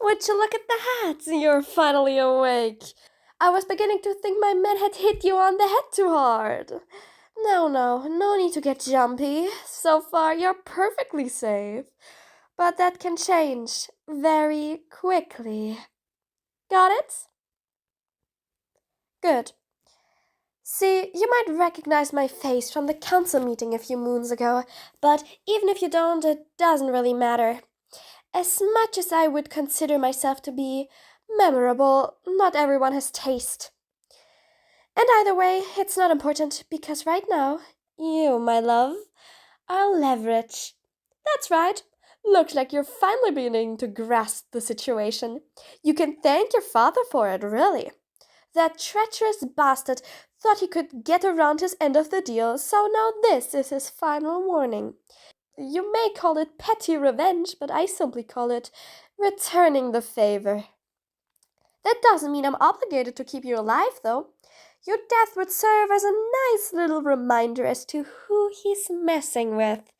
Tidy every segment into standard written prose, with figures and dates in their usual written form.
Would you look at the hat? You're finally awake. I was beginning to think my man had hit you on the head too hard. No need to get jumpy. So far, you're perfectly safe. But that can change very quickly. Got it? Good. See, you might recognize my face from the council meeting a few moons ago, but even if you don't, it doesn't really matter. As much as I would consider myself to be memorable, not everyone has taste. And either way, it's not important because right now, you, my love, are leverage. That's right. Looks like you're finally beginning to grasp the situation. You can thank your father for it, really. That treacherous bastard thought he could get around his end of the deal, so now this is his final warning. You may call it petty revenge, but I simply call it returning the favor. That doesn't mean I'm obligated to keep you alive, though. Your death would serve as a nice little reminder as to who he's messing with.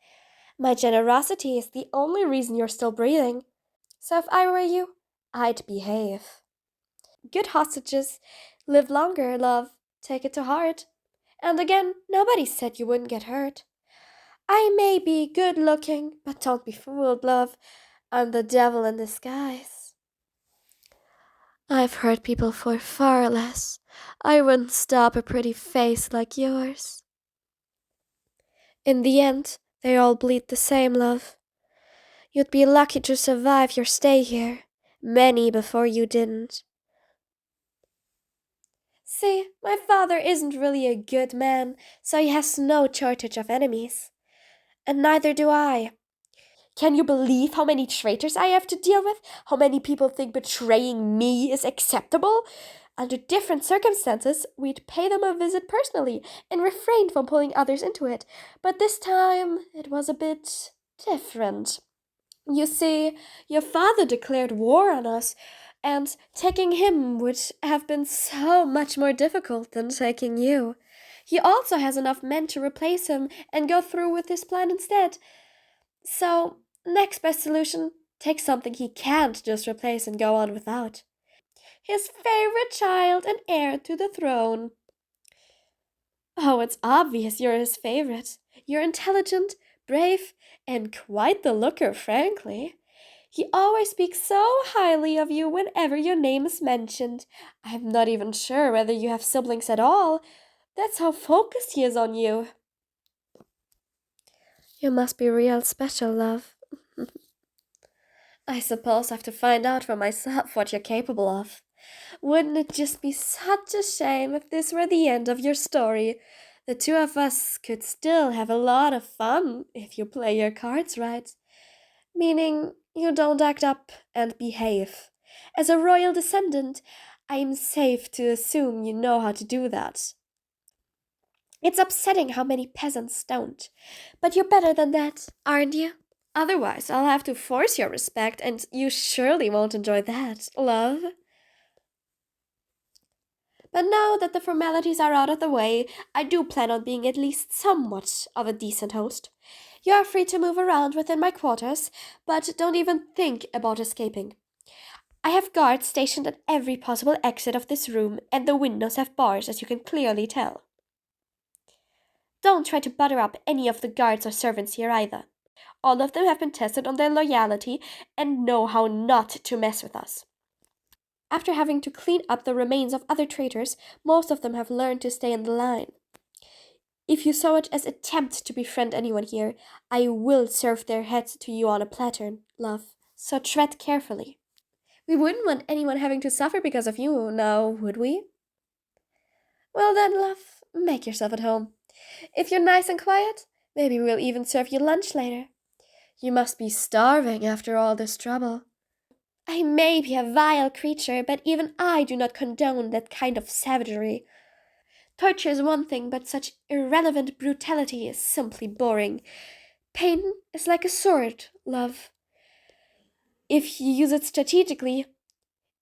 My generosity is the only reason you're still breathing. So if I were you, I'd behave. Good hostages live longer, love. Take it to heart. And again, nobody said you wouldn't get hurt. I may be good looking, but don't be fooled, love. I'm the devil in disguise. I've hurt people for far less. I wouldn't stop a pretty face like yours. In the end, they all bleed the same, love. You'd be lucky to survive your stay here. Many before you didn't. See, my father isn't really a good man, so he has no shortage of enemies. And neither do I. Can you believe how many traitors I have to deal with? How many people think betraying me is acceptable? Under different circumstances, we'd pay them a visit personally and refrain from pulling others into it. But this time, it was a bit different. You see, your father declared war on us, and taking him would have been so much more difficult than taking you. He also has enough men to replace him and go through with his plan instead. So, next best solution, take something he can't just replace and go on without. His favorite child and heir to the throne. Oh, it's obvious you're his favorite. You're intelligent, brave, and quite the looker, frankly. He always speaks so highly of you whenever your name is mentioned. I'm not even sure whether you have siblings at all. That's how focused he is on you. You must be real special, love. I suppose I have to find out for myself what you're capable of. Wouldn't it just be such a shame if this were the end of your story? The two of us could still have a lot of fun if you play your cards right. Meaning, you don't act up and behave. As a royal descendant, I'm safe to assume you know how to do that. It's upsetting how many peasants don't. But you're better than that, aren't you? Otherwise, I'll have to force your respect, and you surely won't enjoy that, love. But now that the formalities are out of the way, I do plan on being at least somewhat of a decent host. You are free to move around within my quarters, but don't even think about escaping. I have guards stationed at every possible exit of this room, and the windows have bars, as you can clearly tell. Don't try to butter up any of the guards or servants here either. All of them have been tested on their loyalty and know how not to mess with us. After having to clean up the remains of other traitors, most of them have learned to stay in the line. If you so much as attempt to befriend anyone here, I will serve their heads to you on a platter, love. So tread carefully. We wouldn't want anyone having to suffer because of you, now, would we? Well then, love, make yourself at home. If you're nice and quiet, maybe we'll even serve you lunch later. You must be starving after all this trouble. I may be a vile creature, but even I do not condone that kind of savagery. Torture is one thing, but such irrelevant brutality is simply boring. Pain is like a sword, love. If you use it strategically,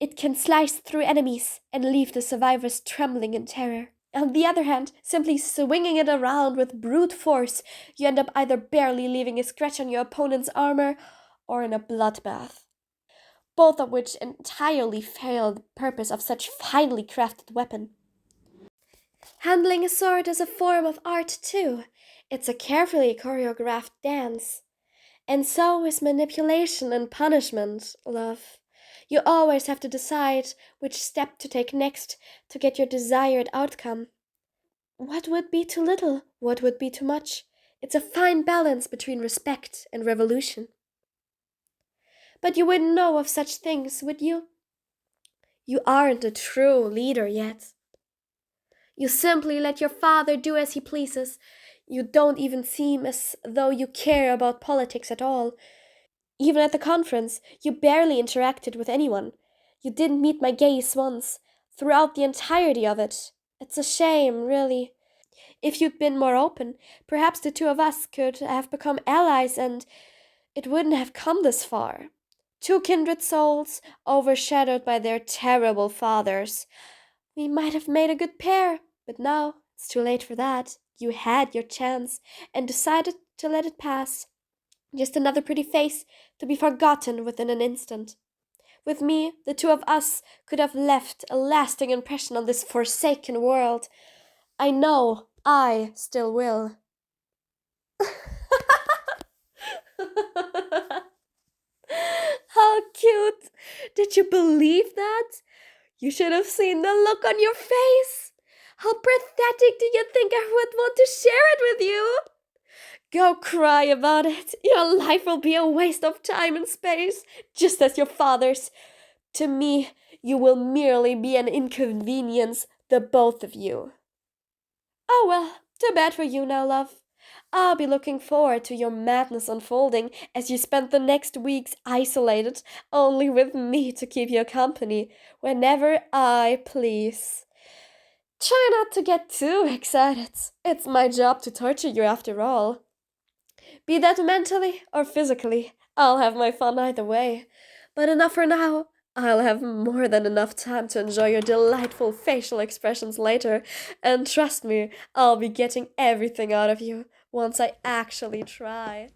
it can slice through enemies and leave the survivors trembling in terror. On the other hand, simply swinging it around with brute force, you end up either barely leaving a scratch on your opponent's armor or in a bloodbath. both of which entirely fail the purpose of such finely crafted weapon. Handling a sword is a form of art too. It's a carefully choreographed dance. And so is manipulation and punishment, love. You always have to decide which step to take next to get your desired outcome. What would be too little? What would be too much? It's a fine balance between respect and revolution. But you wouldn't know of such things, would you? You aren't a true leader yet. You simply let your father do as he pleases. You don't even seem as though you care about politics at all. Even at the conference, you barely interacted with anyone. You didn't meet my gaze once, throughout the entirety of it. It's a shame, really. If you'd been more open, perhaps the two of us could have become allies and it wouldn't have come this far. Two kindred souls, overshadowed by their terrible fathers. We might have made a good pair, but now it's too late for that. You had your chance and decided to let it pass. Just another pretty face to be forgotten within an instant. With me, the two of us could have left a lasting impression on this forsaken world. I know I still will. How cute! Did you believe that? You should have seen the look on your face. How pathetic do you think I would want to share it with you? Go cry about it. Your life will be a waste of time and space, just as your father's. To me, you will merely be an inconvenience, the both of you. Oh well, too bad for you now, love. I'll be looking forward to your madness unfolding as you spend the next weeks isolated, only with me to keep you company whenever I please. Try not to get too excited. It's my job to torture you after all. Be that mentally or physically, I'll have my fun either way. But enough for now. I'll have more than enough time to enjoy your delightful facial expressions later, and trust me, I'll be getting everything out of you once I actually try.